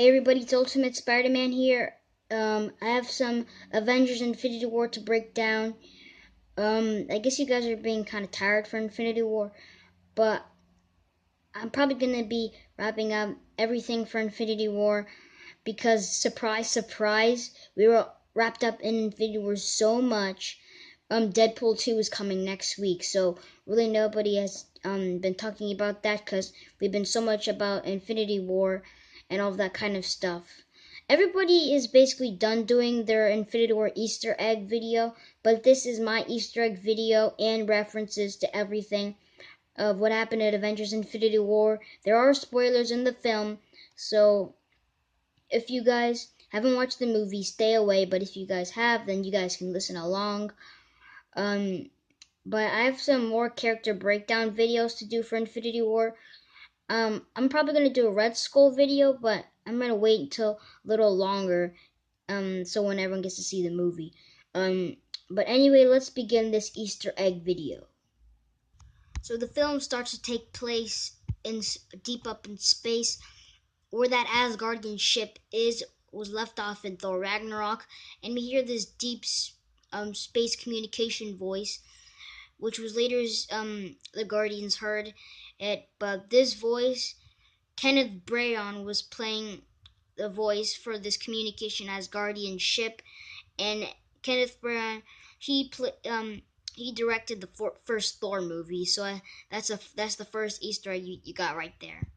Hey everybody, it's Ultimate Spider-Man here. I have some Avengers Infinity War to break down. I guess you guys are being kind of tired for Infinity War, but I'm probably going to be wrapping up everything for Infinity War because, surprise, surprise, we were wrapped up in Infinity War so much. Deadpool 2 is coming next week, so really nobody has been talking about that because we've been so much about Infinity War and all that kind of stuff. Everybody is basically done doing their Infinity War Easter egg video, but this is my Easter egg video and references to everything of what happened at Avengers Infinity War. There are spoilers in the film, so if you guys haven't watched the movie, stay away, but if you guys have, then you guys can listen along. But I have some more character breakdown videos to do for Infinity War. I'm probably gonna do a Red Skull video, but I'm gonna wait until a little longer, so when everyone gets to see the movie. But anyway, let's begin this Easter egg video. So the film starts to take place in deep up in space, where that Asgardian ship was left off in Thor Ragnarok, and we hear this deep space communication voice, which was later the Guardians heard it. But this voice, Kenneth Branagh was playing the voice for this communication Asgardian ship, and Kenneth Branagh he directed the first Thor movie, so that's the first Easter egg you got right there.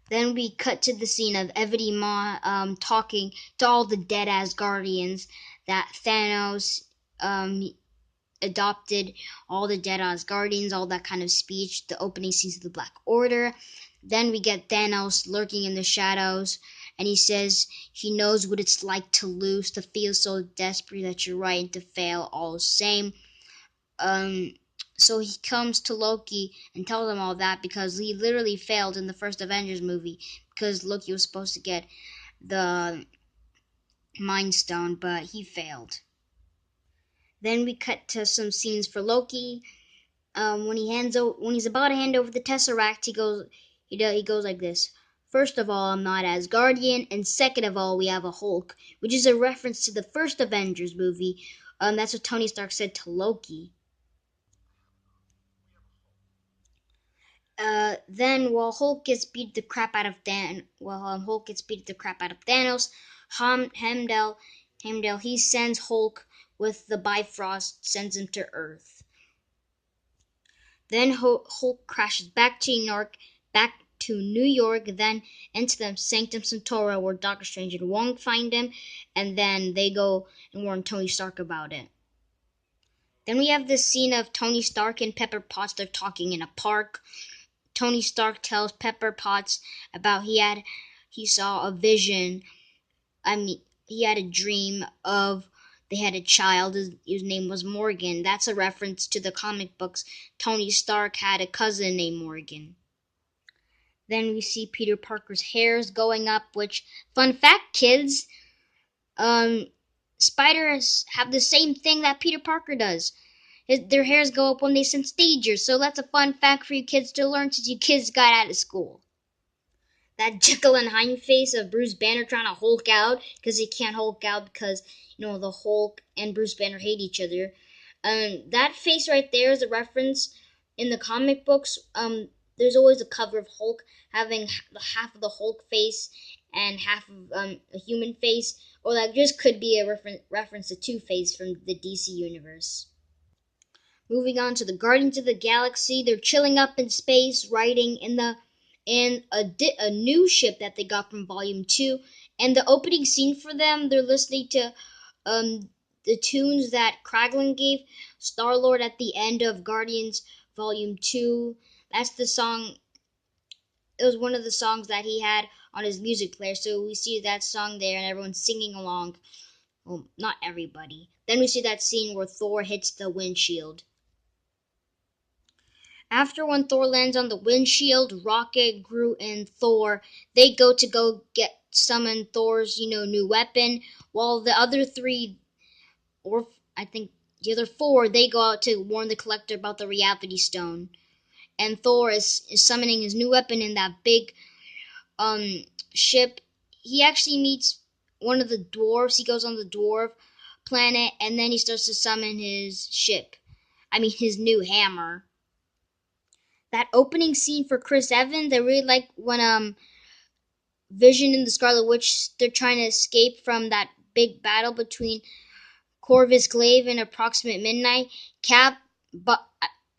Then we cut to the scene of Ebony Maw talking to all the dead Asgardians that Thanos adopted, all the dead Asgardians, all that kind of speech, the opening scenes of the Black Order. Then we get Thanos lurking in the shadows, and he says he knows what it's like to lose, to feel so desperate that you're right, to fail all the same. So he comes to Loki and tells him all that because he literally failed in the first Avengers movie because Loki was supposed to get the Mind Stone, but he failed. Then we cut to some scenes for Loki. When he's about to hand over the Tesseract, he goes like this. First of all, I'm not Asgardian, and second of all, we have a Hulk, which is a reference to the first Avengers movie. That's what Tony Stark said to Loki. Then while Hulk gets beat the crap out of Thanos, Heimdall he sends Hulk with the Bifrost, sends him to Earth. Then Hulk crashes back to New York, then into the Sanctum Sanctorum where Doctor Strange and Wong find him, and then they go and warn Tony Stark about it. Then we have this scene of Tony Stark and Pepper Potts. They're talking in a park. Tony Stark tells Pepper Potts about he saw a vision. He had a dream of they had a child. His name was Morgan. That's a reference to the comic books. Tony Stark had a cousin named Morgan. Then we see Peter Parker's hairs going up, which, fun fact, kids, spiders have the same thing that Peter Parker does. Their hairs go up when they sense danger, so that's a fun fact for you kids to learn since you kids got out of school. That Jekyll and Hyde face of Bruce Banner trying to Hulk out, because he can't Hulk out because, the Hulk and Bruce Banner hate each other. That face right there is a reference in the comic books. There's always a cover of Hulk having half of the Hulk face and half of a human face, or that just could be a reference to Two-Face from the DC universe. Moving on to the Guardians of the Galaxy, they're chilling up in space, riding in a new ship that they got from Volume 2. And the opening scene for them, they're listening to the tunes that Kraglin gave Star-Lord at the end of Guardians Volume 2. That's the song. It was one of the songs that he had on his music player. So we see that song there and everyone's singing along. Well, not everybody. Then we see that scene where Thor hits the windshield. After when Thor lands on the windshield, Rocket, Groot, and Thor, they go get summon Thor's, new weapon, while the other three, or I think the other four, they go out to warn the Collector about the Reality Stone. And Thor is summoning his new weapon in that big ship, he actually meets one of the dwarves. He goes on the dwarf planet, and then he starts to summon his ship. I mean, his new hammer. That opening scene for Chris Evans, I really like when Vision and the Scarlet Witch, they're trying to escape from that big battle between Corvus Glaive and Approximate Midnight. Cap, but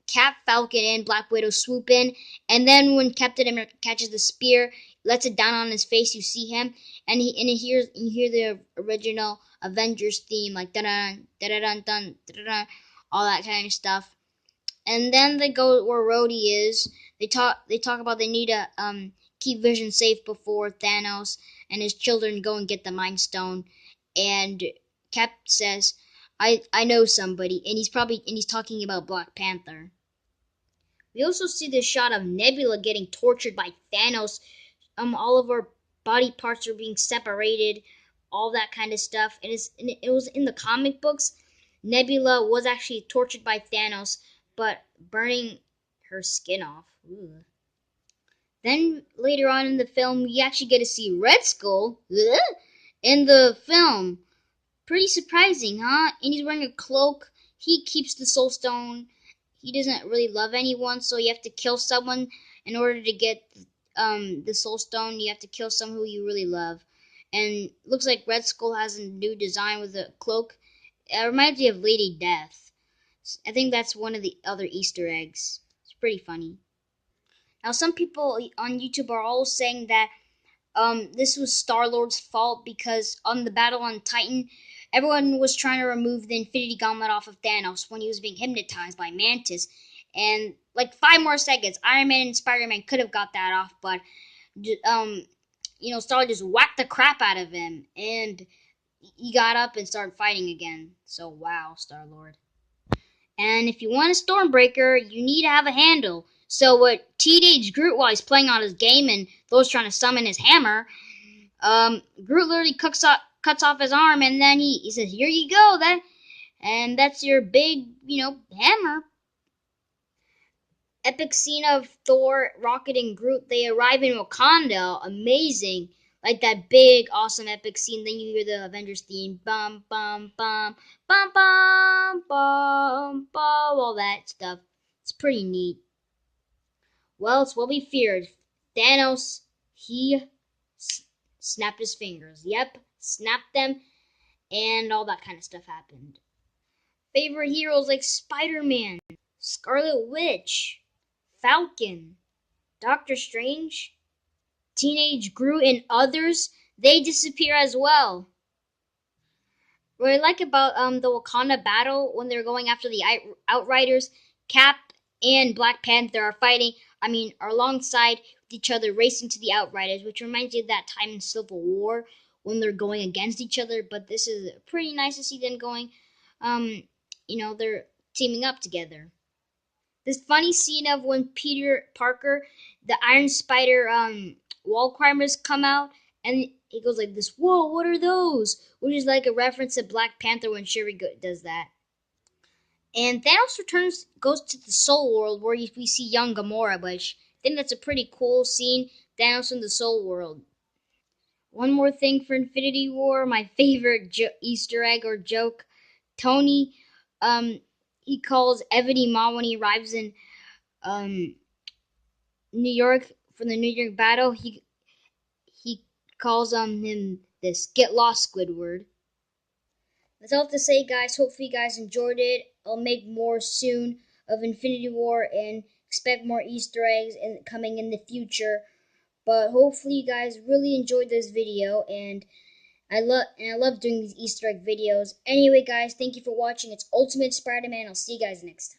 Cap, Falcon, and Black Widow swoop in, and then when Captain America catches the spear, lets it down on his face. You see him, and you hear the original Avengers theme, like da da da da da da, all that kind of stuff. And then they go where Rhodey is. They talk about they need to keep Vision safe before Thanos and his children go and get the Mind Stone. And Cap says, I know somebody, and he's talking about Black Panther. We also see this shot of Nebula getting tortured by Thanos. All of her body parts are being separated, all that kind of stuff. It was in the comic books. Nebula was actually tortured by Thanos, but burning her skin off. Ooh. Then later on in the film, we actually get to see Red Skull in the film. Pretty surprising, huh? And he's wearing a cloak. He keeps the Soul Stone. He doesn't really love anyone, so you have to kill someone in order to get the Soul Stone. You have to kill someone who you really love. And looks like Red Skull has a new design with a cloak. It reminds me of Lady Death. I think that's one of the other Easter eggs. It's pretty funny. Now, some people on YouTube are all saying that this was Star-Lord's fault because on the battle on Titan, everyone was trying to remove the Infinity Gauntlet off of Thanos when he was being hypnotized by Mantis. And like 5 more seconds, Iron Man and Spider-Man could have got that off, but Star-Lord just whacked the crap out of him, and he got up and started fighting again. So wow, Star-Lord. And if you want a Stormbreaker, you need to have a handle. So what Teenage Groot, while he's playing on his game and Thor's trying to summon his hammer, Groot literally cuts off his arm, and then he says, "Here you go, and that's your big, hammer." Epic scene of Thor, Rocket, and Groot. They arrive in Wakanda. Amazing. Like that big, awesome, epic scene. Then you hear the Avengers theme. Bum, bum, bum, bum, bum, bum, bum, all that stuff. It's pretty neat. Well, it's what we feared. Thanos, he snapped his fingers. Yep, snapped them, and all that kind of stuff happened. Favorite heroes like Spider-Man, Scarlet Witch, Falcon, Doctor Strange, Teenage Groot, and others, they disappear as well. What I like about the Wakanda battle when they're going after the Outriders, Cap and Black Panther are fighting. Are alongside each other, racing to the Outriders, which reminds me of that time in Civil War when they're going against each other. But this is pretty nice to see them going. They're teaming up together. This funny scene of when Peter Parker, the Iron Spider wall climbers come out, and he goes like this, "Whoa, what are those?" Which is like a reference to Black Panther when Shuri does that. And Thanos goes to the Soul World where we see young Gamora, which I think that's a pretty cool scene. Thanos in the Soul World. One more thing for Infinity War, my favorite Easter egg or joke. Tony, he calls Ebony Maw when he arrives in New York for the New York battle. He calls him this get lost Squidward. That's all I have to say, guys. Hopefully you guys enjoyed it. I'll make more soon of Infinity War and expect more Easter eggs coming in the future. But hopefully you guys really enjoyed this video, and I love doing these Easter egg videos. Anyway, guys, thank you for watching. It's Ultimate Spider-Man. I'll see you guys next time.